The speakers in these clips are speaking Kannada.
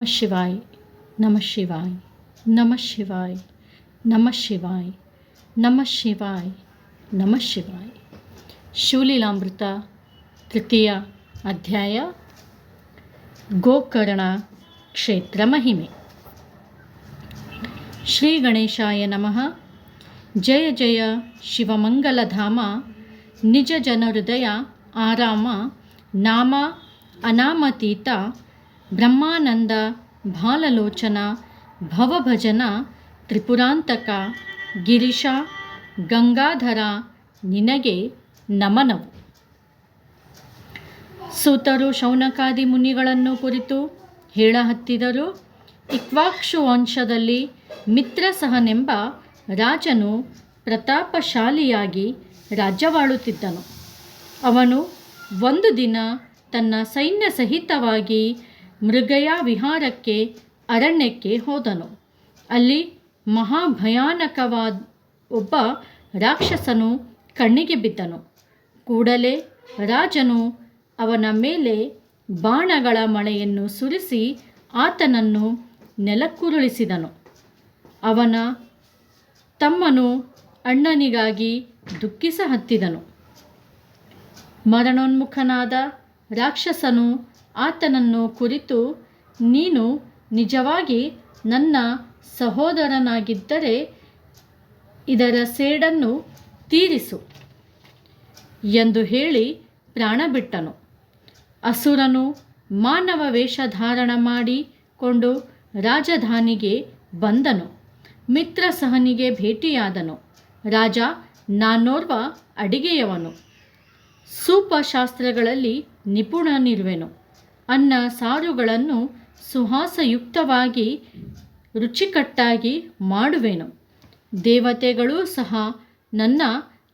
ಶಿವಾಯ್ ನಮಃ ಶಿವಾಯ್ ನಮಃ ಶಿವಾಯ್ ನಮಃ ಶಿವಾಯ್ ನಮಃ ಶಿವಾಯ್ ನಮಃ ಶಿವಾಯ್. ಶಿವಲೀಲಾಮೃತ ತೃತೀಯ ಅಧ್ಯಾಯ ಗೋಕರ್ಣ ಕ್ಷೇತ್ರ ಮಹಿಮೆ. ಶ್ರೀ ಗಣೇಶಾಯ ನಮಃ. ಜಯ ಜಯ ಶಿವಮಂಗಲಧಾಮ, ನಿಜ ಜನ ಹೃದಯ ಆರಾಮ, ನಾಮ ಅನಾಮತೀತ, ಬ್ರಹ್ಮಾನಂದ ಬಾಲಲೋಚನ, ಭವಭಜನ ತ್ರಿಪುರಾಂತಕ, ಗಿರೀಶ ಗಂಗಾಧರ ನಿನಗೆ ನಮನವು. ಸೂತರು ಶೌನಕಾದಿ ಮುನಿಗಳನ್ನು ಕುರಿತು ಹೇಳಹತ್ತಿದರು. ಇಕ್ಷ್ವಾಕು ವಂಶದಲ್ಲಿ ಮಿತ್ರಸಹನೆಂಬ ರಾಜನು ಪ್ರತಾಪಶಾಲಿಯಾಗಿ ರಾಜ್ಯವಾಳುತ್ತಿದ್ದನು. ಅವನು ಒಂದು ದಿನ ತನ್ನ ಸೈನ್ಯ ಸಹಿತವಾಗಿ ಮೃಗಯ ವಿಹಾರಕ್ಕೆ ಅರಣ್ಯಕ್ಕೆ ಹೋದನು. ಅಲ್ಲಿ ಮಹಾಭಯಾನಕವಾದ ಒಬ್ಬ ರಾಕ್ಷಸನು ಕಣ್ಣಿಗೆ ಬಿದ್ದನು. ಕೂಡಲೇ ರಾಜನು ಅವನ ಮೇಲೆ ಬಾಣಗಳ ಮಳೆಯನ್ನು ಸುರಿಸಿ ಆತನನ್ನು ನೆಲಕ್ಕುರುಳಿಸಿದನು. ಅವನ ತಮ್ಮನು ಅಣ್ಣನಿಗಾಗಿ ದುಃಖಿಸಹತ್ತಿದನು. ಮರಣೋನ್ಮುಖನಾದ ರಾಕ್ಷಸನು ಆತನನ್ನು ಕುರಿತು, ನೀನು ನಿಜವಾಗಿ ನನ್ನ ಸಹೋದರನಾಗಿದ್ದರೆ ಇದರ ಸೇಡನ್ನು ತೀರಿಸು ಎಂದು ಹೇಳಿ ಪ್ರಾಣ ಬಿಟ್ಟನು. ಅಸುರನು ಮಾನವ ವೇಷಧಾರಣ ಮಾಡಿಕೊಂಡು ರಾಜಧಾನಿಗೆ ಬಂದನು. ಮಿತ್ರಸಹನಿಗೆ ಭೇಟಿಯಾದನು. ರಾಜ, ನಾನೋರ್ವ ಅಡಿಗೆಯವನು, ಸೂಪಶಾಸ್ತ್ರಗಳಲ್ಲಿ ನಿಪುಣನಿರುವೆನು. ಅನ್ನ ಸಾರುಗಳನ್ನು ಸುವಾಸಯುಕ್ತವಾಗಿ ರುಚಿಕಟ್ಟಾಗಿ ಮಾಡುವೆನು. ದೇವತೆಗಳೂ ಸಹ ನನ್ನ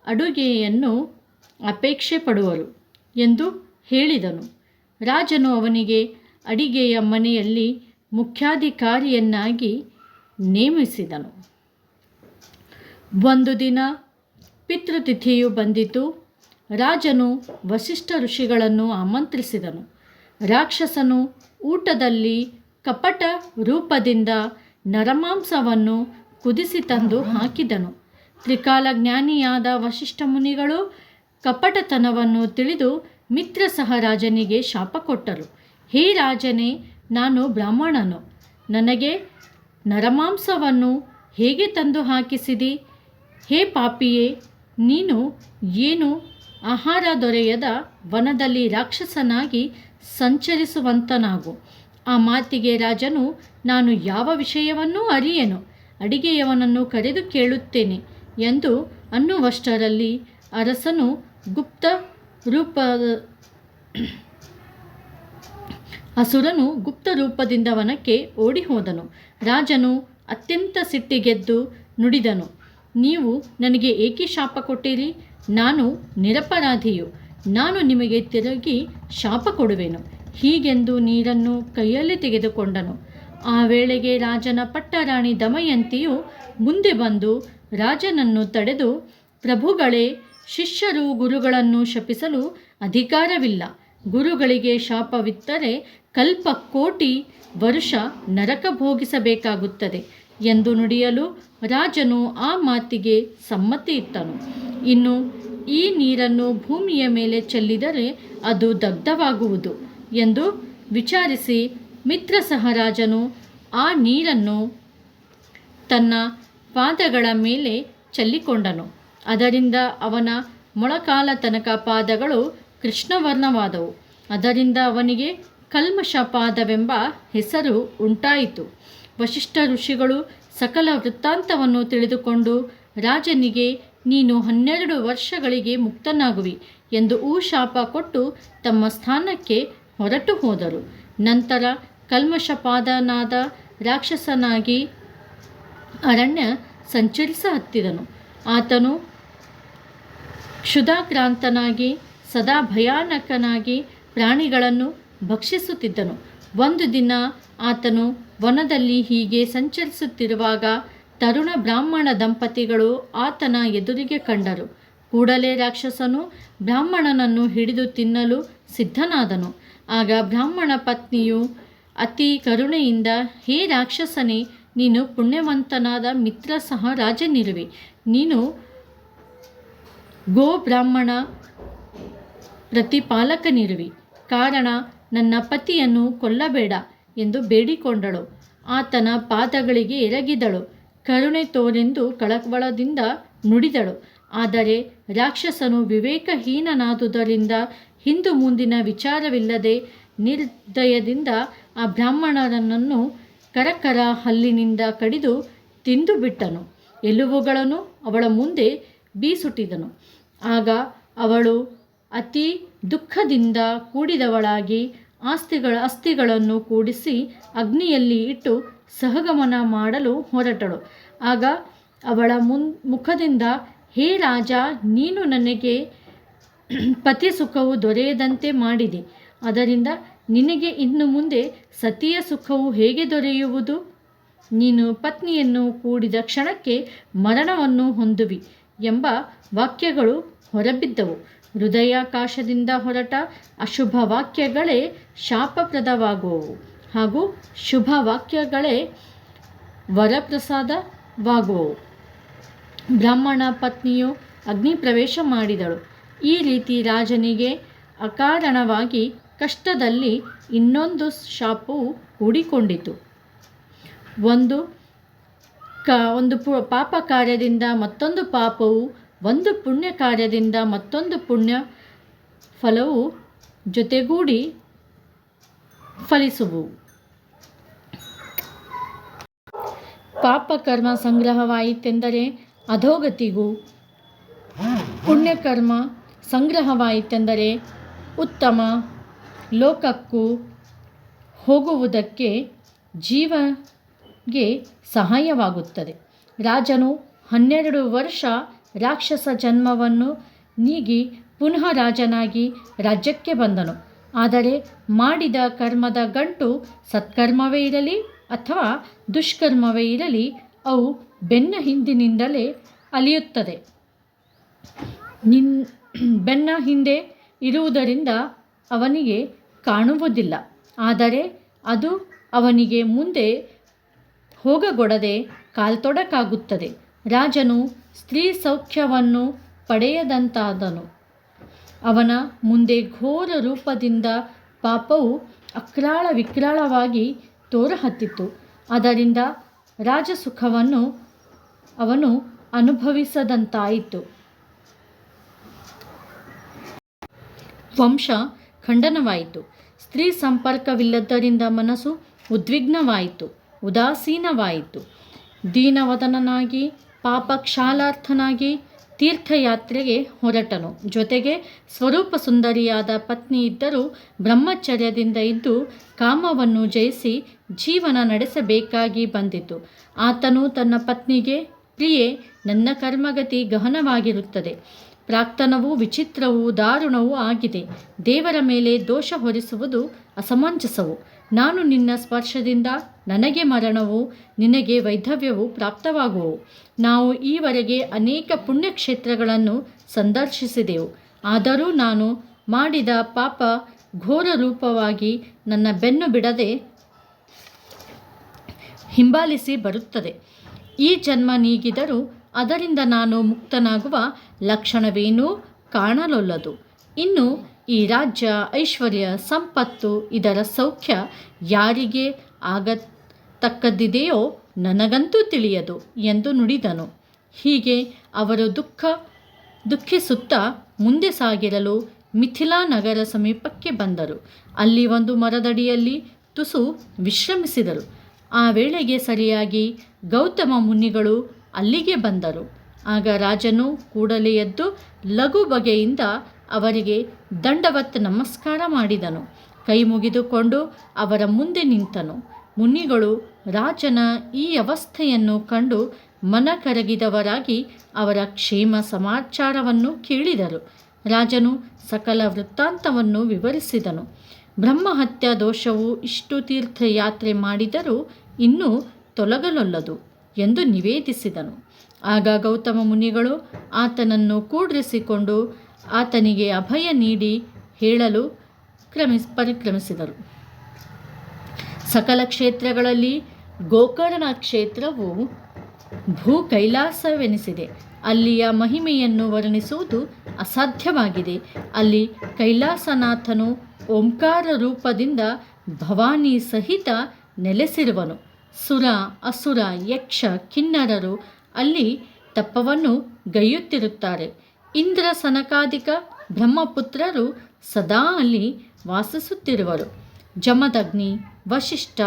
ಅಡುಗೆಯನ್ನು ಅಪೇಕ್ಷೆ ಪಡುವರು ಎಂದು ಹೇಳಿದನು. ರಾಜನು ಅವನಿಗೆ ಅಡಿಗೆಯ ಮನೆಯಲ್ಲಿ ಮುಖ್ಯಾಧಿಕಾರಿಯನ್ನಾಗಿ ನೇಮಿಸಿದನು. ಒಂದು ದಿನ ಪಿತೃತಿಥಿಯು ಬಂದಿತು. ರಾಜನು ವಸಿಷ್ಠ ಋಷಿಗಳನ್ನು ಆಮಂತ್ರಿಸಿದನು. ರಾಕ್ಷಸನು ಊಟದಲ್ಲಿ ಕಪಟ ರೂಪದಿಂದ ನರಮಾಂಸವನ್ನು ಕುದಿಸಿ ತಂದು ಹಾಕಿದನು. ತ್ರಿಕಾಲಜ್ಞಾನಿಯಾದ ವಸಿಷ್ಠ ಮುನಿಗಳು ಕಪಟತನವನ್ನು ತಿಳಿದು ಮಿತ್ರಸಹ ರಾಜನಿಗೆ ಶಾಪ ಕೊಟ್ಟರು. ಹೇ ರಾಜನೇ, ನಾನು ಬ್ರಾಹ್ಮಣನು, ನನಗೆ ನರಮಾಂಸವನ್ನು ಹೇಗೆ ತಂದು ಹಾಕಿಸಿದಿ? ಹೇ ಪಾಪಿಯೇ, ನೀನು ಏನು ಆಹಾರ ದೊರೆಯದ ವನದಲ್ಲಿ ರಾಕ್ಷಸನಾಗಿ ಸಂಚರಿಸುವಂತನಾಗು. ಆ ಮಾತಿಗೆ ರಾಜನು, ನಾನು ಯಾವ ವಿಷಯವನ್ನೂ ಅರಿಯೆನು, ಅಡಿಗೆಯವನನ್ನು ಕರೆದು ಕೇಳುತ್ತೇನೆ ಎಂದು ಅನ್ನುವಷ್ಟರಲ್ಲಿ ಅಸುರನು ಗುಪ್ತ ರೂಪದಿಂದ ವನಕ್ಕೆ ಓಡಿ ಹೋದನು. ರಾಜನು ಅತ್ಯಂತ ಸಿಟ್ಟಿಗೆದ್ದು ನುಡಿದನು, ನೀವು ನನಗೆ ಏಕೆ ಶಾಪ ಕೊಟ್ಟಿರಿ? ನಾನು ನಿರಪರಾಧಿಯು, ನಾನು ನಿಮಗೆ ತಿರುಗಿ ಶಾಪ ಕೊಡುವೆನು. ಹೀಗೆಂದು ನೀರನ್ನು ಕೈಯಲ್ಲಿ ತೆಗೆದುಕೊಂಡನು. ಆ ವೇಳೆಗೆ ರಾಜನ ಪಟ್ಟರಾಣಿ ದಮಯಂತಿಯು ಮುಂದೆ ಬಂದು ರಾಜನನ್ನು ತಡೆದು, ಪ್ರಭುಗಳೇ, ಶಿಷ್ಯರು ಗುರುಗಳನ್ನು ಶಪಿಸಲು ಅಧಿಕಾರವಿಲ್ಲ. ಗುರುಗಳಿಗೆ ಶಾಪವಿತ್ತರೆ ಕಲ್ಪಕೋಟಿ ವರುಷ ನರಕ ಭೋಗಿಸಬೇಕಾಗುತ್ತದೆ ಎಂದು ನುಡಿಯಲು ರಾಜನು ಆ ಮಾತಿಗೆ ಸಮ್ಮತಿಯಿತ್ತನು. ಇನ್ನು ಈ ನೀರನ್ನು ಭೂಮಿಯ ಮೇಲೆ ಚೆಲ್ಲಿದರೆ ಅದು ದಗ್ಧವಾಗುವುದು ಎಂದು ವಿಚಾರಿಸಿ ಮಿತ್ರಸಹ ರಾಜನು ಆ ನೀರನ್ನು ತನ್ನ ಪಾದಗಳ ಮೇಲೆ ಚೆಲ್ಲಿಕೊಂಡನು. ಅದರಿಂದ ಅವನ ಮೊಳಕಾಲ ತನಕ ಪಾದಗಳು ಕೃಷ್ಣವರ್ಣವಾದವು. ಅದರಿಂದ ಅವನಿಗೆ ಕಲ್ಮಷಪಾದವೆಂಬ ಹೆಸರು ಉಂಟಾಯಿತು. ವಸಿಷ್ಠ ಋಷಿಗಳು ಸಕಲ ವೃತ್ತಾಂತವನ್ನು ತಿಳಿದುಕೊಂಡು ರಾಜನಿಗೆ, ನೀನು 12 ವರ್ಷಗಳಿಗೆ ಮುಕ್ತನಾಗುವಿ ಎಂದು ಶಾಪ ಕೊಟ್ಟು ತಮ್ಮ ಸ್ಥಾನಕ್ಕೆ ಹೊರಟು ಹೋದರು. ನಂತರ ಕಲ್ಮಷಪಾದನಾದ ರಾಕ್ಷಸನಾಗಿ ಅರಣ್ಯ ಸಂಚರಿಸಹತ್ತಿದನು. ಆತನು ಕ್ಷುಧಾಕ್ರಾಂತನಾಗಿ ಸದಾ ಭಯಾನಕನಾಗಿ ಪ್ರಾಣಿಗಳನ್ನು ಭಕ್ಷಿಸುತ್ತಿದ್ದನು. ಒಂದು ದಿನ ಆತನು ವನದಲ್ಲಿ ಹೀಗೆ ಸಂಚರಿಸುತ್ತಿರುವಾಗ ತರುಣ ಬ್ರಾಹ್ಮಣ ದಂಪತಿಗಳು ಆತನ ಎದುರಿಗೆ ಕಂಡರು. ಕೂಡಲೇ ರಾಕ್ಷಸನು ಬ್ರಾಹ್ಮಣನನ್ನು ಹಿಡಿದು ತಿನ್ನಲು ಸಿದ್ಧನಾದನು. ಆಗ ಬ್ರಾಹ್ಮಣ ಪತ್ನಿಯು ಅತಿ ಕರುಣೆಯಿಂದ, ಹೇ ರಾಕ್ಷಸನೇ, ನೀನು ಪುಣ್ಯವಂತನಾದ ಮಿತ್ರ ಸಹ ರಾಜನಿರುವೆ. ನೀನು ಗೋಬ್ರಾಹ್ಮಣ ಪ್ರತಿಪಾಲಕನಿರುವಿ. ಕಾರಣ ನನ್ನ ಪತಿಯನ್ನು ಕೊಲ್ಲಬೇಡ ಎಂದು ಬೇಡಿಕೊಂಡಳು. ಆತನ ಪಾದಗಳಿಗೆ ಎರಗಿದಳು. ಕರುಣೆ ತೋರೆಂದು ಕಳವಳದಿಂದ ನುಡಿದಳು. ಆದರೆ ರಾಕ್ಷಸನು ವಿವೇಕಹೀನನಾದುದರಿಂದ ಹಿಂದು ಮುಂದಿನ ವಿಚಾರವಿಲ್ಲದೆ ನಿರ್ದಯದಿಂದ ಆ ಬ್ರಾಹ್ಮಣರನ್ನು ಕರಕರ ಹಲ್ಲಿನಿಂದ ಕಡಿದು ತಿಂದು ಬಿಟ್ಟನು. ಎಲುಬುಗಳನ್ನು ಅವಳ ಮುಂದೆ ಬೀಸುಟಿದನು. ಆಗ ಅವಳು ಅತಿ ದುಃಖದಿಂದ ಕೂಡಿದವಳಾಗಿ ಅಸ್ಥಿಗಳನ್ನು ಕೂಡಿಸಿ ಅಗ್ನಿಯಲ್ಲಿ ಇಟ್ಟು ಸಹಗಮನ ಮಾಡಲು ಹೊರಟಳು. ಆಗ ಅವಳ ಮುಖದಿಂದ, ಹೇ ರಾಜ, ನೀನು ನನಗೆ ಪತಿ ಸುಖವು ದೊರೆಯದಂತೆ ಮಾಡಿದೆ. ಅದರಿಂದ ನಿನಗೆ ಇನ್ನು ಮುಂದೆ ಸತಿಯ ಸುಖವು ಹೇಗೆ ದೊರೆಯುವುದು? ನೀನು ಪತ್ನಿಯನ್ನು ಕೂಡಿದ ಕ್ಷಣಕ್ಕೆ ಮರಣವನ್ನು ಹೊಂದುವಿ ಎಂಬ ವಾಕ್ಯಗಳು ಹೊರಬಿದ್ದವು. ಹೃದಯಾಕಾಶದಿಂದ ಹೊರಟ ಅಶುಭ ವಾಕ್ಯಗಳೇ ಶಾಪಪ್ರದವಾಗುವವು, ಹಾಗೂ ಶುಭ ವಾಕ್ಯಗಳೇ ವರಪ್ರಸಾದವಾಗುವವು. ಬ್ರಾಹ್ಮಣ ಪತ್ನಿಯು ಅಗ್ನಿ ಪ್ರವೇಶ ಮಾಡಿದಳು. ಈ ರೀತಿ ರಾಜನಿಗೆ ಅಕಾರಣವಾಗಿ ಕಷ್ಟದಲ್ಲಿ ಇನ್ನೊಂದು ಶಾಪವು ಹೂಡಿಕೊಂಡಿತು. ಒಂದು ಪಾಪ ಕಾರ್ಯದಿಂದ ಮತ್ತೊಂದು ಪಾಪವು, ಒಂದು ಪುಣ್ಯ ಕಾರ್ಯದಿಂದ ಮತ್ತೊಂದು ಪುಣ್ಯ ಫಲವು ಜೊತೆಗೂಡಿ ಫಲಿಸುವು. ಪಾಪಕರ್ಮ ಸಂಗ್ರಹವಾಯಿತೆಂದರೆ ಅಧೋಗತಿಗೂ, ಪುಣ್ಯಕರ್ಮ ಸಂಗ್ರಹವಾಯಿತೆಂದರೆ ಉತ್ತಮ ಲೋಕಕ್ಕೂ ಹೋಗುವುದಕ್ಕೆ ಜೀವಗೆ ಸಹಾಯವಾಗುತ್ತದೆ. ರಾಜನು 12 ವರ್ಷ ರಾಕ್ಷಸ ಜನ್ಮವನ್ನು ನೀಗಿ ಪುನಃ ರಾಜನಾಗಿ ರಾಜ್ಯಕ್ಕೆ ಬಂದನು. ಆದರೆ ಮಾಡಿದ ಕರ್ಮದ ಗಂಟು ಸತ್ಕರ್ಮವೇ ಇರಲಿ ಅಥವಾ ದುಷ್ಕರ್ಮವೇ ಇರಲಿ, ಅವು ಬೆನ್ನ ಹಿಂದಿನಿಂದಲೇ ಅಲಿಯುತ್ತದೆ. ಬೆನ್ನ ಹಿಂದೆ ಇರುವುದರಿಂದ ಅವನಿಗೆ ಕಾಣುವುದಿಲ್ಲ, ಆದರೆ ಅದು ಅವನಿಗೆ ಮುಂದೆ ಹೋಗಗೊಡದೆ ಕಾಲ್ತೊಡಕಾಗುತ್ತದೆ. ರಾಜನು ಸ್ತ್ರೀ ಸೌಖ್ಯವನ್ನು ಪಡೆಯದಂತಾದನು. ಅವನ ಮುಂದೆ ಘೋರ ರೂಪದಿಂದ ಪಾಪವು ಅಕ್ರಾಳ ವಿಕ್ರಾಳವಾಗಿ ತೋರಹತ್ತಿತು. ಅದರಿಂದ ರಾಜಸುಖವನ್ನು ಅವನು ಅನುಭವಿಸದಂತಾಯಿತು. ವಂಶ ಖಂಡನವಾಯಿತು. ಸ್ತ್ರೀ ಸಂಪರ್ಕವಿಲ್ಲದ್ದರಿಂದ ಮನಸ್ಸು ಉದ್ವಿಗ್ನವಾಯಿತು, ಉದಾಸೀನವಾಯಿತು. ದೀನವದನನಾಗಿ ಪಾಪಕ್ಷಾಲಾರ್ಥನಾಗಿ ತೀರ್ಥಯಾತ್ರೆಗೆ ಹೊರಟನು. ಜೊತೆಗೆ ಸ್ವರೂಪ ಸುಂದರಿಯಾದ ಪತ್ನಿ ಇದ್ದರೂ ಬ್ರಹ್ಮಚರ್ಯದಿಂದ ಇದ್ದು ಕಾಮವನ್ನು ಜಯಿಸಿ ಜೀವನ ನಡೆಸಬೇಕಾಗಿ ಬಂದಿತು. ಆತನು ತನ್ನ ಪತ್ನಿಗೆ, ಪ್ರಿಯೆ, ನನ್ನ ಕರ್ಮಗತಿ ಗಹನವಾಗಿರುತ್ತದೆ. ಪ್ರಾಕ್ತನವೂ ವಿಚಿತ್ರವೂ ದಾರುಣವೂ ಆಗಿದೆ. ದೇವರ ಮೇಲೆ ದೋಷ ಹೊರಿಸುವುದು ಅಸಮಂಜಸವು. ನಾನು ನಿನ್ನ ಸ್ಪರ್ಶದಿಂದ ನನಗೆ ಮರಣವು, ನಿನಗೆ ವೈಧವ್ಯವು ಪ್ರಾಪ್ತವಾಗುವವು. ನಾವು ಈವರೆಗೆ ಅನೇಕ ಪುಣ್ಯಕ್ಷೇತ್ರಗಳನ್ನು ಸಂದರ್ಶಿಸಿದೆವು. ಆದರೂ ನಾನು ಮಾಡಿದ ಪಾಪ ಘೋರ ರೂಪವಾಗಿ ನನ್ನ ಬೆನ್ನು ಬಿಡದೆ ಹಿಂಬಾಲಿಸಿ ಬರುತ್ತದೆ. ಈ ಜನ್ಮ ನೀಗಿದರೂ ಅದರಿಂದ ನಾನು ಮುಕ್ತನಾಗುವ ಲಕ್ಷಣವೇನೂ ಕಾಣಲೊಲ್ಲದು. ಇನ್ನು ಈ ರಾಜ್ಯ, ಐಶ್ವರ್ಯ, ಸಂಪತ್ತು, ಇದರ ಸೌಖ್ಯ ಯಾರಿಗೆ ಆಗತಕ್ಕದ್ದಿದೆಯೋ ನನಗಂತೂ ತಿಳಿಯದು ಎಂದು ನುಡಿದನು. ಹೀಗೆ ಅವರು ದುಃಖಿಸುತ್ತಾ ಮುಂದೆ ಸಾಗಿರಲು ಮಿಥಿಲಾ ನಗರ ಸಮೀಪಕ್ಕೆ ಬಂದರು. ಅಲ್ಲಿ ಒಂದು ಮರದಡಿಯಲ್ಲಿ ತುಸು ವಿಶ್ರಮಿಸಿದರು. ಆ ವೇಳೆಗೆ ಸರಿಯಾಗಿ ಗೌತಮ ಮುನಿಗಳು ಅಲ್ಲಿಗೆ ಬಂದರು. ಆಗ ರಾಜನು ಕೂಡಲೇ ಎದ್ದು ಲಘು ಬಗೆಯಿಂದ ಅವರಿಗೆ ದಂಡವತ್ ನಮಸ್ಕಾರ ಮಾಡಿದನು. ಕೈ ಮುಗಿದುಕೊಂಡು ಅವರ ಮುಂದೆ ನಿಂತನು. ಮುನಿಗಳು ರಾಜನ ಈ ಅವಸ್ಥೆಯನ್ನು ಕಂಡು ಮನ ಕರಗಿದವರಾಗಿ ಅವರ ಕ್ಷೇಮ ಸಮಾಚಾರವನ್ನು ಕೇಳಿದರು. ರಾಜನು ಸಕಲ ವೃತ್ತಾಂತವನ್ನು ವಿವರಿಸಿದನು. ಬ್ರಹ್ಮಹತ್ಯಾ ದೋಷವು ಇಷ್ಟು ತೀರ್ಥಯಾತ್ರೆ ಮಾಡಿದರೂ ಇನ್ನೂ ತೊಲಗಲೊಲ್ಲದು ಎಂದು ನಿವೇದಿಸಿದನು. ಆಗ ಗೌತಮ ಮುನಿಗಳು ಆತನನ್ನು ಕೂಡ್ರಿಸಿಕೊಂಡು ಆತನಿಗೆ ಅಭಯ ನೀಡಿ ಹೇಳಲು ಪರಿಕ್ರಮಿಸಿದರು. ಸಕಲ ಕ್ಷೇತ್ರಗಳಲ್ಲಿ ಗೋಕರ್ಣ ಕ್ಷೇತ್ರವು ಭೂ ಕೈಲಾಸವೆನಿಸಿದೆ. ಅಲ್ಲಿಯ ಮಹಿಮೆಯನ್ನು ವರ್ಣಿಸುವುದು ಅಸಾಧ್ಯವಾಗಿದೆ. ಅಲ್ಲಿ ಕೈಲಾಸನಾಥನು ಓಂಕಾರ ರೂಪದಿಂದ ಭವಾನಿ ಸಹಿತ ನೆಲೆಸಿರುವನು. ಸುರ, ಅಸುರ, ಯಕ್ಷ, ಕಿನ್ನರರು ಅಲ್ಲಿ ತಪವನ್ನು ಗೈಯುತ್ತಿರುತ್ತಾರೆ. ಇಂದ್ರ, ಸನಕಾದಿಕ ಬ್ರಹ್ಮಪುತ್ರರು ಸದಾ ಅಲ್ಲಿ ವಾಸಿಸುತ್ತಿರುವರು. ಜಮದಗ್ನಿ, ವಶಿಷ್ಠ,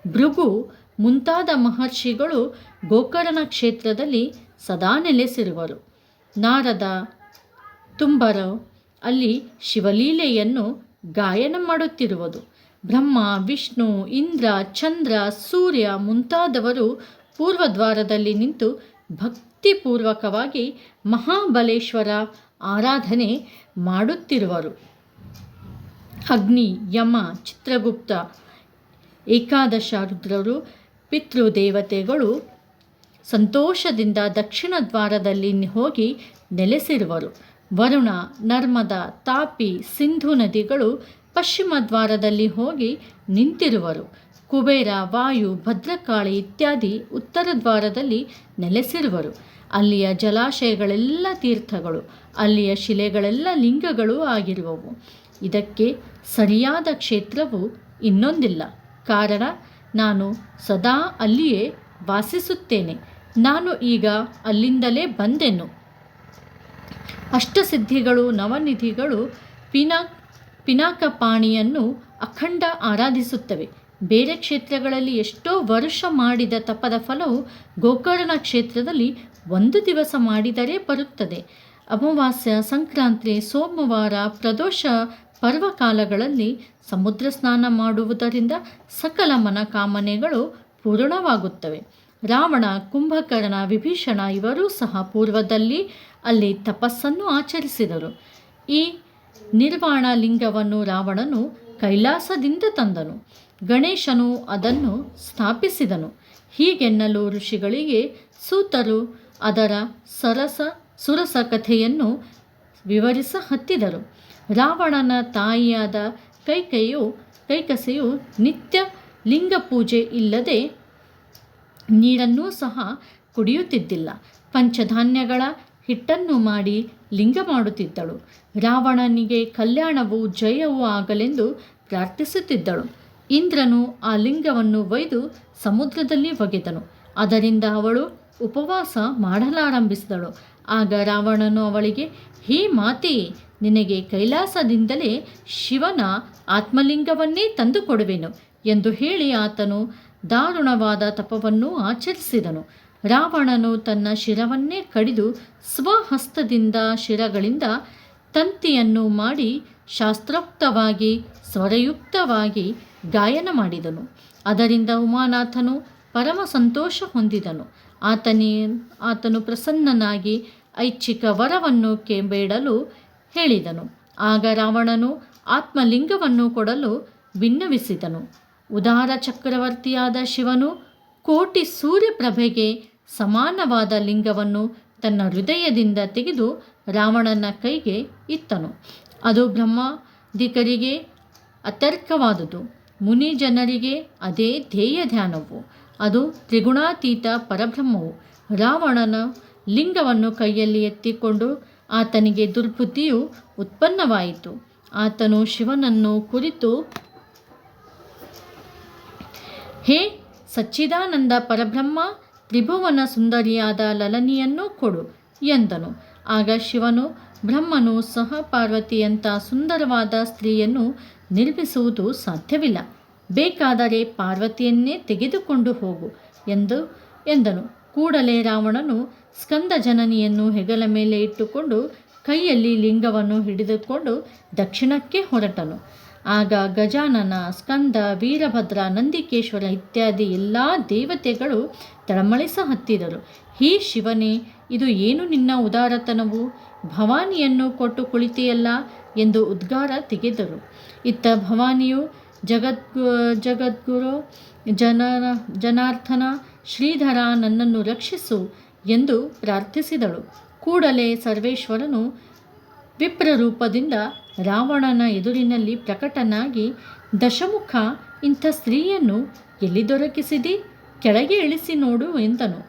ಭೃಗು ಮುಂತಾದ ಮಹರ್ಷಿಗಳು ಗೋಕರ್ಣ ಕ್ಷೇತ್ರದಲ್ಲಿ ಸದಾ ನೆಲೆಸಿರುವರು. ನಾರದ, ತುಂಬರು ಅಲ್ಲಿ ಶಿವಲೀಲೆಯನ್ನು ಗಾಯನ ಮಾಡುತ್ತಿರುವುದು. ಬ್ರಹ್ಮ, ವಿಷ್ಣು, ಇಂದ್ರ, ಚಂದ್ರ, ಸೂರ್ಯ ಮುಂತಾದವರು ಪೂರ್ವದ್ವಾರದಲ್ಲಿ ನಿಂತು ಭಕ್ತಿಪೂರ್ವಕವಾಗಿ ಮಹಾಬಲೇಶ್ವರ ಆರಾಧನೆ ಮಾಡುತ್ತಿರುವರು. ಅಗ್ನಿ, ಯಮ, ಚಿತ್ರಗುಪ್ತ, ಏಕಾದಶ ರುದ್ರರು, ಪಿತೃದೇವತೆಗಳು ಸಂತೋಷದಿಂದ ದಕ್ಷಿಣ ದ್ವಾರದಲ್ಲಿ ಹೋಗಿ ನೆಲೆಸಿರುವರು. ವರುಣ, ನರ್ಮದ, ತಾಪಿ, ಸಿಂಧು ನದಿಗಳು ಪಶ್ಚಿಮ ದ್ವಾರದಲ್ಲಿ ಹೋಗಿ ನಿಂತಿರುವರು. ಕುಬೇರ, ವಾಯು, ಭದ್ರಕಾಳಿ ಇತ್ಯಾದಿ ಉತ್ತರ ದ್ವಾರದಲ್ಲಿ ನೆಲೆಸಿರುವರು. ಅಲ್ಲಿಯ ಜಲಾಶಯಗಳೆಲ್ಲ ತೀರ್ಥಗಳು, ಅಲ್ಲಿಯ ಶಿಲೆಗಳೆಲ್ಲ ಲಿಂಗಗಳು ಆಗಿರುವವು. ಇದಕ್ಕೆ ಸರಿಯಾದ ಕ್ಷೇತ್ರವು ಇನ್ನೊಂದಿಲ್ಲ. ಕಾರಣ, ನಾನು ಸದಾ ಅಲ್ಲಿಯೇ ವಾಸಿಸುತ್ತೇನೆ. ನಾನು ಈಗ ಅಲ್ಲಿಂದಲೇ ಬಂದೆನು. ಅಷ್ಟಸಿದ್ಧಿಗಳು, ನವನಿಧಿಗಳು ಪಿನಾಕಪಾಣಿಯನ್ನು ಅಖಂಡ ಆರಾಧಿಸುತ್ತವೆ. ಬೇರೆ ಕ್ಷೇತ್ರಗಳಲ್ಲಿ ಎಷ್ಟೋ ವರುಷ ಮಾಡಿದ ತಪದ ಫಲವು ಗೋಕರ್ಣ ಕ್ಷೇತ್ರದಲ್ಲಿ ಒಂದು ದಿವಸ ಮಾಡಿದರೆ ಬರುತ್ತದೆ. ಅಮಾವಾಸ್ಯ, ಸಂಕ್ರಾಂತಿ, ಸೋಮವಾರ, ಪ್ರದೋಷ ಪರ್ವಕಾಲಗಳಲ್ಲಿ ಸಮುದ್ರ ಸ್ನಾನ ಮಾಡುವುದರಿಂದ ಸಕಲ ಮನಕಾಮನೆಗಳು ಪೂರ್ಣವಾಗುತ್ತವೆ. ರಾವಣ, ಕುಂಭಕರ್ಣ, ವಿಭೀಷಣ ಇವರೂ ಸಹ ಪೂರ್ವದಲ್ಲಿ ಅಲ್ಲಿ ತಪಸ್ಸನ್ನು ಆಚರಿಸಿದರು. ಈ ನಿರ್ವಾಣ ಲಿಂಗವನ್ನು ರಾವಣನು ಕೈಲಾಸದಿಂದ ತಂದನು. ಗಣೇಶನು ಅದನ್ನು ಸ್ಥಾಪಿಸಿದನು. ಹೀಗೆನ್ನಲು ಋಷಿಗಳಿಗೆ ಸೂತರು ಅದರ ಸುರಸ ಕಥೆಯನ್ನು ವಿವರಿಸ ಹತ್ತಿದರು. ರಾವಣನ ತಾಯಿಯಾದ ಕೈಕಸೆಯು ನಿತ್ಯ ಲಿಂಗ ಪೂಜೆ ಇಲ್ಲದೆ ನೀರನ್ನೂ ಸಹ ಕುಡಿಯುತ್ತಿದ್ದಿಲ್ಲ. ಪಂಚಧಾನ್ಯಗಳ ಹಿಟ್ಟನ್ನು ಮಾಡಿ ಲಿಂಗ ಮಾಡುತ್ತಿದ್ದಳು. ರಾವಣನಿಗೆ ಕಲ್ಯಾಣವೂ ಜಯವೂ ಆಗಲೆಂದು ಪ್ರಾರ್ಥಿಸುತ್ತಿದ್ದಳು. ಇಂದ್ರನು ಆ ಲಿಂಗವನ್ನು ಒಯ್ದು ಸಮುದ್ರದಲ್ಲಿ ಒಗೆದನು. ಅದರಿಂದ ಅವಳು ಉಪವಾಸ ಮಾಡಲಾರಂಭಿಸಿದಳು. ಆಗ ರಾವಣನು ಅವಳಿಗೆ, ಹೇ ಮಾತೆಯೇ, ನಿನಗೆ ಕೈಲಾಸದಿಂದಲೇ ಶಿವನ ಆತ್ಮಲಿಂಗವನ್ನೇ ತಂದು ಕೊಡುವೆನು ಎಂದು ಹೇಳಿ ಆತನು ದಾರುಣವಾದ ತಪವನ್ನು ಆಚರಿಸಿದನು. ರಾವಣನು ತನ್ನ ಶಿರವನ್ನೇ ಕಡಿದು ಸ್ವಹಸ್ತದಿಂದ ಶಿರಗಳಿಂದ ತಂತಿಯನ್ನು ಮಾಡಿ ಶಾಸ್ತ್ರೋಕ್ತವಾಗಿ ಸ್ವರಯುಕ್ತವಾಗಿ ಗಾಯನ ಮಾಡಿದನು. ಅದರಿಂದ ಉಮಾನಾಥನು ಪರಮ ಸಂತೋಷ ಹೊಂದಿದನು. ಆತನು ಪ್ರಸನ್ನನಾಗಿ ಐಚ್ಛಿಕ ವರವನ್ನು ಬೇಡಲು ಹೇಳಿದನು. ಆಗ ರಾವಣನು ಆತ್ಮಲಿಂಗವನ್ನು ಕೊಡಲು ವಿನ್ನವಿಸಿದನು. ಉದಾರ ಚಕ್ರವರ್ತಿಯಾದ ಶಿವನು ಕೋಟಿ ಸೂರ್ಯಪ್ರಭೆಗೆ ಸಮಾನವಾದ ಲಿಂಗವನ್ನು ತನ್ನ ಹೃದಯದಿಂದ ತೆಗೆದು ರಾವಣನ ಕೈಗೆ ಇತ್ತನು. ಅದು ಬ್ರಹ್ಮಾದಿಕರಿಗೆ ಅತರ್ಕವಾದುದು. ಮುನಿ ಜನರಿಗೆ ಅದೇ ಧ್ಯೇಯ ಧ್ಯಾನವು. ಅದು ತ್ರಿಗುಣಾತೀತ ಪರಬ್ರಹ್ಮವು. ರಾವಣನ ಲಿಂಗವನ್ನು ಕೈಯಲ್ಲಿ ಎತ್ತಿಕೊಂಡು ಆತನಿಗೆ ದುರ್ಬುದ್ಧಿಯು ಉತ್ಪನ್ನವಾಯಿತು. ಆತನು ಶಿವನನ್ನು ಕುರಿತು, ಹೇ ಸಚ್ಚಿದಾನಂದ ಪರಬ್ರಹ್ಮ, ತ್ರಿಭುವನ ಸುಂದರಿಯಾದ ಲಲನಿಯನ್ನು ಕೊಡು ಎಂದನು. ಆಗ ಶಿವನು, ಬ್ರಹ್ಮನು ಸಹ ಪಾರ್ವತಿಯಂಥ ಸುಂದರವಾದ ಸ್ತ್ರೀಯನ್ನು ನಿರ್ಮಿಸುವುದು ಸಾಧ್ಯವಿಲ್ಲ. ಬೇಕಾದರೆ ಪಾರ್ವತಿಯನ್ನೇ ತೆಗೆದುಕೊಂಡು ಹೋಗು ಎಂದನು. ಕೂಡಲೇ ರಾವಣನು ಸ್ಕಂದ ಜನನಿಯನ್ನು ಹೆಗಲ ಮೇಲೆ ಇಟ್ಟುಕೊಂಡು ಕೈಯಲ್ಲಿ ಲಿಂಗವನ್ನು ಹಿಡಿದುಕೊಂಡು ದಕ್ಷಿಣಕ್ಕೆ ಹೊರಟನು. ಆಗ ಗಜಾನನ, ಸ್ಕಂದ, ವೀರಭದ್ರ, ನಂದಿಕೇಶ್ವರ ಇತ್ಯಾದಿ ಎಲ್ಲ ದೇವತೆಗಳು ತಳಮಳಿಸ ಹತ್ತಿದರು. ಹೇ ಶಿವನೇ, ಇದು ಏನು ನಿನ್ನ ಉದಾರತನವು? ಭವಾನಿಯನ್ನು ಕೊಟ್ಟು ಕುಳಿತೆಯಲ್ಲ ಎಂದು ಉದ್ಗಾರ ತೆಗೆದರು. ಇತ್ತ ಭವಾನಿಯು ಜಗದ್ಗುರು ಜನಾರ್ದನ ಶ್ರೀಧರ, ನನ್ನನ್ನು ರಕ್ಷಿಸು ಎಂದು ಪ್ರಾರ್ಥಿಸಿದಳು. ಕೂಡಲೇ ಸರ್ವೇಶ್ವರನು ವಿಪ್ರರೂಪದಿಂದ ರಾವಣನ ಎದುರಿನಲ್ಲಿ ಪ್ರಕಟನಾಗಿ ದಶಮುಖ ಇಂಥ ಸ್ತ್ರೀಯನ್ನು ಎಲ್ಲಿ ದೊರಕಿಸಿದಿ? ಕೆಳಗೆ ಇಳಿಸಿ ನೋಡು ಎಂದನು.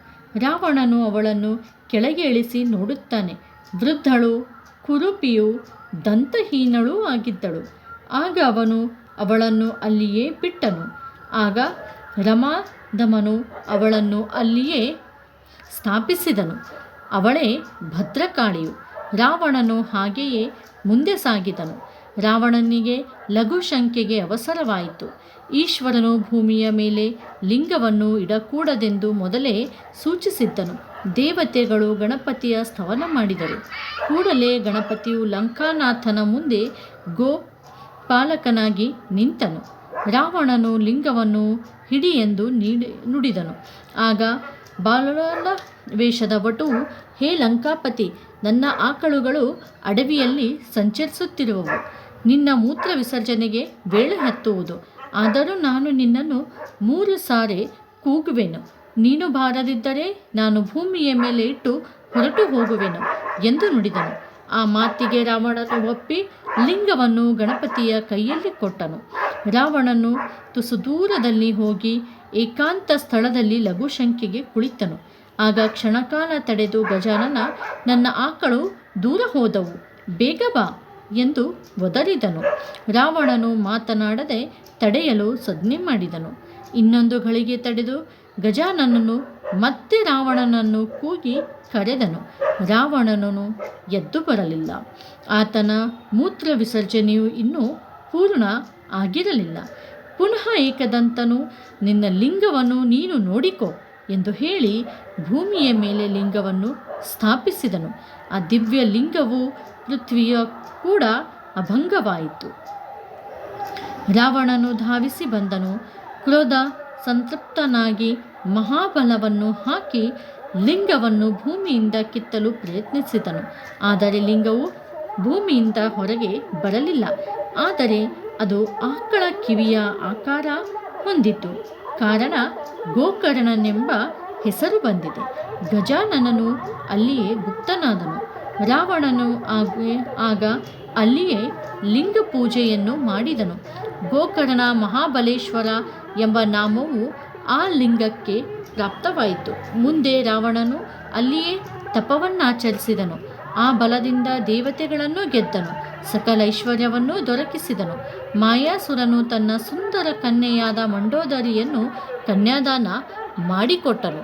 ರಾವಣನು ಅವಳನ್ನು ಕೆಳಗೆ ಇಳಿಸಿ ನೋಡುತ್ತಾನೆ. ವೃದ್ಧಳು, ಕುರೂಪಿಯೂ ದಂತಹೀನಳೂ ಆಗಿದ್ದಳು. ಆಗ ಅವನು ಅವಳನ್ನು ಅಲ್ಲಿಯೇ ಬಿಟ್ಟನು. ಆಗ ರಮಾದಮನು ಅವಳನ್ನು ಅಲ್ಲಿಯೇ ಸ್ಥಾಪಿಸಿದನು. ಅವಳೇ ಭದ್ರಕಾಳಿಯು. ರಾವಣನು ಹಾಗೆಯೇ ಮುಂದೆ ಸಾಗಿದನು. ರಾವಣನಿಗೆ ಲಘುಶಂಕೆಗೆ ಅವಸರವಾಯಿತು. ಈಶ್ವರನು ಭೂಮಿಯ ಮೇಲೆ ಲಿಂಗವನ್ನು ಇಡಕೂಡದೆಂದು ಮೊದಲೇ ಸೂಚಿಸಿದ್ದನು. ದೇವತೆಗಳು ಗಣಪತಿಯ ಸ್ತವನ ಮಾಡಿದರು. ಕೂಡಲೇ ಗಣಪತಿಯು ಲಂಕಾನಾಥನ ಮುಂದೆ ಗೋಪಾಲಕನಾಗಿ ನಿಂತನು. ರಾವಣನು ಲಿಂಗವನ್ನು ಹಿಡಿ ಎಂದು ನುಡಿದನು. ಆಗ ಬಾಲನ ವೇಷದ ವಟುವು, ಹೇ ಲಂಕಾಪತಿ, ನನ್ನ ಆಕಳುಗಳು ಅಡವಿಯಲ್ಲಿ ಸಂಚರಿಸುತ್ತಿರುವವು. ನಿನ್ನ ಮೂತ್ರ ವಿಸರ್ಜನೆಗೆ ವೇಳೆ ಹತ್ತುವುದು. ಆದರೂ ನಾನು ನಿನ್ನನ್ನು 3 ಸಾರಿ ಕೂಗುವೆನು. ನೀನು ಬಾರದಿದ್ದರೆ ನಾನು ಭೂಮಿಯ ಮೇಲೆ ಇಟ್ಟು ಹೊರಟು ಹೋಗುವೆನು ಎಂದು ನುಡಿದನು. ಆ ಮಾತಿಗೆ ರಾವಣನು ಒಪ್ಪಿ ಲಿಂಗವನ್ನು ಗಣಪತಿಯ ಕೈಯಲ್ಲಿ ಕೊಟ್ಟನು. ರಾವಣನು ತುಸು ದೂರದಲ್ಲಿ ಹೋಗಿ ಏಕಾಂತ ಸ್ಥಳದಲ್ಲಿ ಲಘುಶಂಕೆಗೆ ಕುಳಿತನು. ಆಗ ಕ್ಷಣಕಾಲ ತಡೆದು ಗಜಾನನ, ನನ್ನ ಆಕಳು ದೂರ ಹೋದವು, ಬೇಗ ಬಾ ಎಂದು ಒದರಿದನು. ರಾವಣನು ಮಾತನಾಡದೆ ತಡೆಯಲು ಸಜ್ಞೆ ಮಾಡಿದನು. ಇನ್ನೊಂದು ಗಳಿಗೆ ತಡೆದು ಗಜಾನನನು ಮತ್ತೆ ರಾವಣನನ್ನು ಕೂಗಿ ಕರೆದನು. ರಾವಣನನು ಎದ್ದು ಬರಲಿಲ್ಲ. ಆತನ ಮೂತ್ರ ವಿಸರ್ಜನೆಯು ಇನ್ನೂ ಪೂರ್ಣ ಆಗಿರಲಿಲ್ಲ. ಪುನಃ ಏಕದಂತನು, ನಿನ್ನ ಲಿಂಗವನ್ನು ನೀನು ನೋಡಿಕೊ ಎಂದು ಹೇಳಿ ಭೂಮಿಯ ಮೇಲೆ ಲಿಂಗವನ್ನು ಸ್ಥಾಪಿಸಿದನು. ಆ ದಿವ್ಯ ಲಿಂಗವು ಪೃಥ್ವಿಯ ಕೂಡ ಅಭಂಗವಾಯಿತು. ರಾವಣನು ಧಾವಿಸಿ ಬಂದನು. ಕ್ರೋಧ ಸಂತೃಪ್ತನಾಗಿ ಮಹಾಬಲವನ್ನು ಹಾಕಿ ಲಿಂಗವನ್ನು ಭೂಮಿಯಿಂದ ಕಿತ್ತಲು ಪ್ರಯತ್ನಿಸಿದನು. ಆದರೆ ಲಿಂಗವು ಭೂಮಿಯಿಂದ ಹೊರಗೆ ಬರಲಿಲ್ಲ. ಆದರೆ ಅದು ಆಕಳ ಕಿವಿಯ ಆಕಾರ ಹೊಂದಿತು. ಕಾರಣ ಗೋಕರ್ಣನೆಂಬ ಹೆಸರು ಬಂದಿದೆ. ಗಜಾನನನು ಅಲ್ಲಿಯೇ ಗುಪ್ತನಾದನು. ರಾವಣನು ಆಗ ಅಲ್ಲಿಯೇ ಲಿಂಗ ಪೂಜೆಯನ್ನು ಮಾಡಿದನು. ಗೋಕರ್ಣ ಮಹಾಬಲೇಶ್ವರ ಎಂಬ ನಾಮವು ಆ ಲಿಂಗಕ್ಕೆ ಪ್ರಾಪ್ತವಾಯಿತು. ಮುಂದೆ ರಾವಣನು ಅಲ್ಲಿಯೇ ತಪವನ್ನಾಚರಿಸಿದನು. ಆ ಬಲದಿಂದ ದೇವತೆಗಳನ್ನು ಗೆದ್ದನು. ಸಕಲ ಐಶ್ವರ್ಯವನ್ನು ದೊರಕಿಸಿದನು. ಮಾಯಾಸುರನು ತನ್ನ ಸುಂದರ ಕನ್ಯೆಯಾದ ಮಂಡೋದರಿಯನ್ನು ಕನ್ಯಾದಾನ ಮಾಡಿಕೊಟ್ಟನು.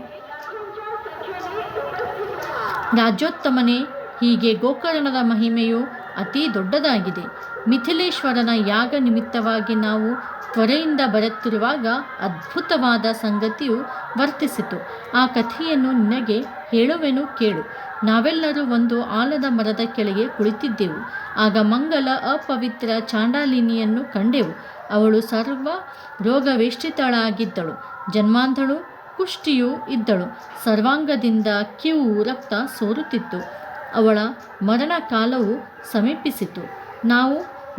ರಾಜ್ಯೋತ್ತಮನೇ, ಹೀಗೆ ಗೋಕರ್ಣದ ಮಹಿಮೆಯು ಅತಿ ದೊಡ್ಡದಾಗಿದೆ. ಮಿಥಿಲೇಶ್ವರನ ಯಾಗ ನಿಮಿತ್ತವಾಗಿ ನಾವು ತ್ವರೆಯಿಂದ ಬರುತ್ತಿರುವಾಗ ಅದ್ಭುತವಾದ ಸಂಗತಿಯು ವರ್ತಿಸಿತು. ಆ ಕಥೆಯನ್ನು ನಿನಗೆ ಹೇಳುವೆನು, ಕೇಳು. ನಾವೆಲ್ಲರೂ ಒಂದು ಆಲದ ಮರದ ಕೆಳಗೆ ಕುಳಿತಿದ್ದೆವು. ಆಗ ಮಂಗಲ ಅಪವಿತ್ರ ಚಾಂಡಾಲಿನಿಯನ್ನು ಕಂಡೆವು. ಅವಳು ಸರ್ವ ರೋಗವೇಷ್ಟಿತಳಾಗಿದ್ದಳು. ಜನ್ಮಾಂಧಳು, ಕುಷ್ಠಿಯೂ ಇದ್ದಳು. ಸರ್ವಾಂಗದಿಂದ ಕಿವು ರಕ್ತ ಸೋರುತ್ತಿತ್ತು. ಅವಳ ಮರಣ ಕಾಲವು ಸಮೀಪಿಸಿತು. ನಾವು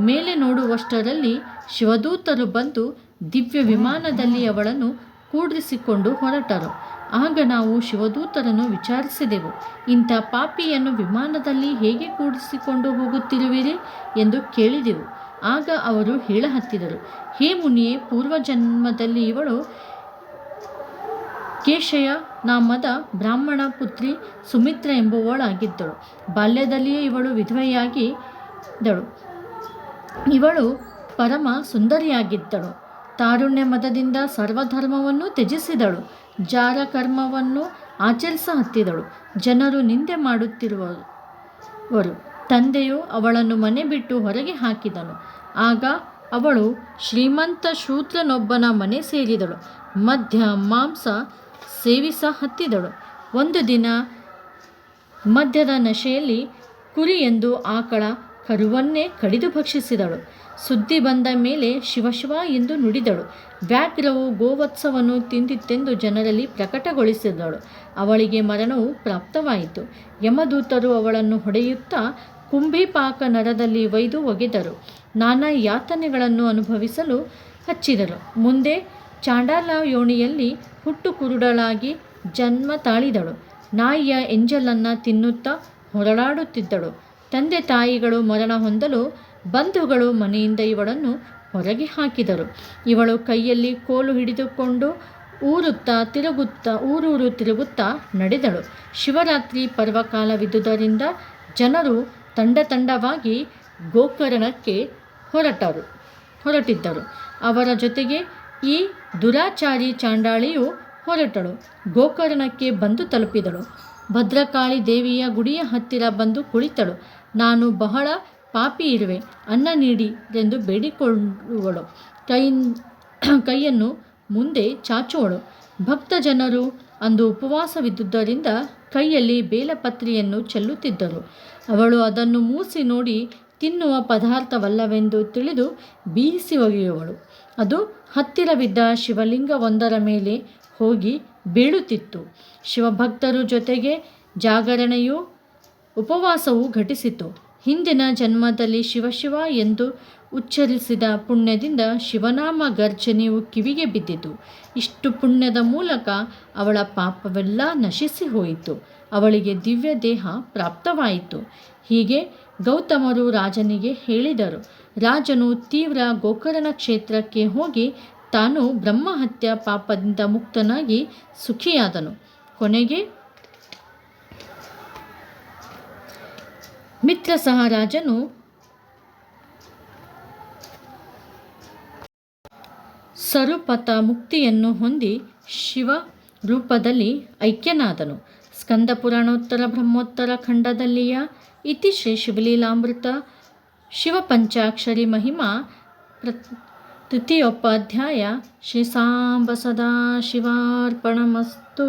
ಮೇಲೆ ನೋಡುವಷ್ಟರಲ್ಲಿ ಶಿವದೂತರು ಬಂದು ದಿವ್ಯ ವಿಮಾನದಲ್ಲಿ ಅವಳನ್ನು ಕೂಡಿಸಿಕೊಂಡು ಹೊರಟರು. ಆಗ ನಾವು ಶಿವದೂತರನ್ನು ವಿಚಾರಿಸಿದೆವು, ಇಂಥ ಪಾಪಿಯನ್ನು ವಿಮಾನದಲ್ಲಿ ಹೇಗೆ ಕೂಡಿಸಿಕೊಂಡು ಹೋಗುತ್ತಿರುವಿರಿ ಎಂದು ಕೇಳಿದೆವು. ಆಗ ಅವರು ಹೇಳಹತ್ತಿದರು, ಹೇ ಮುನಿಯೇ, ಪೂರ್ವಜನ್ಮದಲ್ಲಿ ಇವಳು ಕೇಶಯ ನಾಮದ ಬ್ರಾಹ್ಮಣ ಪುತ್ರಿ ಸುಮಿತ್ರ ಎಂಬುವಳಾಗಿದ್ದಳು. ಬಾಲ್ಯದಲ್ಲಿಯೇ ಇವಳು ವಿಧವೆಯಾಗಿದ್ದಳು. ಇವಳು ಪರಮ ಸುಂದರಿಯಾಗಿದ್ದಳು. ತಾರುಣ್ಯ ಮದದಿಂದ ಸರ್ವಧರ್ಮವನ್ನು ತ್ಯಜಿಸಿದಳು. ಜಾರ ಕರ್ಮವನ್ನು ಆಚರಿಸಹತ್ತಿದಳು. ಜನರು ನಿಂದೆ ಮಾಡುತ್ತಿರುವರು. ತಂದೆಯು ಅವಳನ್ನು ಮನೆ ಬಿಟ್ಟು ಹೊರಗೆ ಹಾಕಿದನು. ಆಗ ಅವಳು ಶ್ರೀಮಂತ ಶೂದ್ರನೊಬ್ಬನ ಮನೆ ಸೇರಿದಳು. ಮದ್ಯ ಮಾಂಸ ಸೇವಿಸಹತ್ತಿದಳು. ಒಂದು ದಿನ ಮದ್ಯದ ನಶೆಯಲ್ಲಿ ಕುರಿಯೆಂದು ಆಕಳ ಕರುವನ್ನೇ ಕಡಿದು ಭಕ್ಷಿಸಿದಳು. ಸುದ್ದಿ ಬಂದ ಮೇಲೆ ಶಿವ ಎಂದು ನುಡಿದಳು. ವ್ಯಾಘ್ರವು ಗೋವತ್ಸವನ್ನು ತಿಂದಿತ್ತೆಂದು ಜನರಲ್ಲಿ ಪ್ರಕಟಗೊಳಿಸಿದಳು. ಅವಳಿಗೆ ಮರಣವು ಪ್ರಾಪ್ತವಾಯಿತು. ಯಮದೂತರು ಅವಳನ್ನು ಹೊಡೆಯುತ್ತಾ ಕುಂಭಿಪಾಕ ನರದಲ್ಲಿ ಒಯ್ದು ಒಗೆದರು. ನಾನಾ ಯಾತನೆಗಳನ್ನು ಅನುಭವಿಸಲು ಹಚ್ಚಿದರು. ಮುಂದೆ ಚಾಂಡಾಲ ಯೋನಿಯಲ್ಲಿ ಹುಟ್ಟು ಕುರುಡಳಾಗಿ ಜನ್ಮ ತಾಳಿದಳು. ನಾಯಿಯ ಎಂಜಲನ್ನು ತಿನ್ನುತ್ತಾ ಹೊರಳಾಡುತ್ತಿದ್ದಳು. ತಂದೆ ತಾಯಿಗಳು ಮರಣ ಹೊಂದಲು ಬಂಧುಗಳು ಮನೆಯಿಂದ ಇವಳನ್ನು ಹೊರಗೆ ಹಾಕಿದರು. ಇವಳು ಕೈಯಲ್ಲಿ ಕೋಲು ಹಿಡಿದುಕೊಂಡು ಊರೂರು ತಿರುಗುತ್ತಾ ನಡೆದಳು. ಶಿವರಾತ್ರಿ ಪರ್ವಕಾಲವಿದ್ದುದರಿಂದ ಜನರು ತಂಡವಾಗಿ ಗೋಕರ್ಣಕ್ಕೆ ಹೊರಟಿದ್ದರು. ಅವರ ಜೊತೆಗೆ ಈ ದುರಾಚಾರಿ ಚಾಂಡಾಳಿಯು ಹೊರಟಳು. ಗೋಕರ್ಣಕ್ಕೆ ಬಂದು ತಲುಪಿದಳು. ಭದ್ರಕಾಳಿ ದೇವಿಯ ಗುಡಿಯ ಹತ್ತಿರ ಬಂದು ಕುಳಿತಳು. ನಾನು ಬಹಳ ಪಾಪಿ ಇರುವೆ, ಅನ್ನ ನೀಡಿ ಎಂದು ಬೇಡಿಕೊಳ್ಳುವಳು. ಕೈಯನ್ನು ಮುಂದೆ ಚಾಚುವಳು. ಭಕ್ತ ಜನರು ಅಂದು ಉಪವಾಸವಿದ್ದುದರಿಂದ ಕೈಯಲ್ಲಿ ಬೇಲಪತ್ರಿಯನ್ನು ಚೆಲ್ಲುತ್ತಿದ್ದರು. ಅವಳು ಅದನ್ನು ಮೂಸಿ ನೋಡಿ ತಿನ್ನುವ ಪದಾರ್ಥವಲ್ಲವೆಂದು ತಿಳಿದು ಬೀಸಿ ಒಗೆಯುವಳು. ಅದು ಹತ್ತಿರವಿದ್ದ ಶಿವಲಿಂಗವೊಂದರ ಮೇಲೆ ಹೋಗಿ ಬೀಳುತ್ತಿತ್ತು. ಶಿವಭಕ್ತರ ಜೊತೆಗೆ ಜಾಗರಣೆಯೂ ಉಪವಾಸವೂ ಘಟಿಸಿತು. ಹಿಂದಿನ ಜನ್ಮದಲ್ಲಿ ಶಿವ ಎಂದು ಉಚ್ಚರಿಸಿದ ಪುಣ್ಯದಿಂದ ಶಿವನಾಮ ಗರ್ಜನೆಯು ಕಿವಿಗೆ ಬಿದ್ದಿತು. ಇಷ್ಟು ಪುಣ್ಯದ ಮೂಲಕ ಅವಳ ಪಾಪವೆಲ್ಲ ನಶಿಸಿ ಹೋಯಿತು. ಅವಳಿಗೆ ದಿವ್ಯ ದೇಹ ಪ್ರಾಪ್ತವಾಯಿತು. ಹೀಗೆ ಗೌತಮರು ರಾಜನಿಗೆ ಹೇಳಿದರು. ರಾಜನು ತೀವ್ರ ಗೋಕರ್ಣ ಕ್ಷೇತ್ರಕ್ಕೆ ಹೋಗಿ ತಾನು ಬ್ರಹ್ಮಹತ್ಯ ಪಾಪದಿಂದ ಮುಕ್ತನಾಗಿ ಸುಖಿಯಾದನು. ಕೊನೆಗೆ ಮಿತ್ರ ಸಹ ರಾಜನು ಸರುಪತ ಮುಕ್ತಿಯನ್ನು ಹೊಂದಿ ಶಿವ ರೂಪದಲ್ಲಿ ಐಕ್ಯನಾದನು. ಸ್ಕಂದ ಪುರಾಣೋತ್ತರ ಬ್ರಹ್ಮೋತ್ತರ ಖಂಡದಲ್ಲಿಯ ಇತಿ ಶ್ರೀ ಶಿವಲೀಲಾಮೃತ ಶಿವಪಂಚಾಕ್ಷರಿ ಮಹಿಮಾ ತೃತೀಯೋಪಾಧ್ಯಾಯ. ಶ್ರೀ ಸಾಂಬ ಸದಾ ಶಿವಾರ್ಪಣಮಸ್ತು.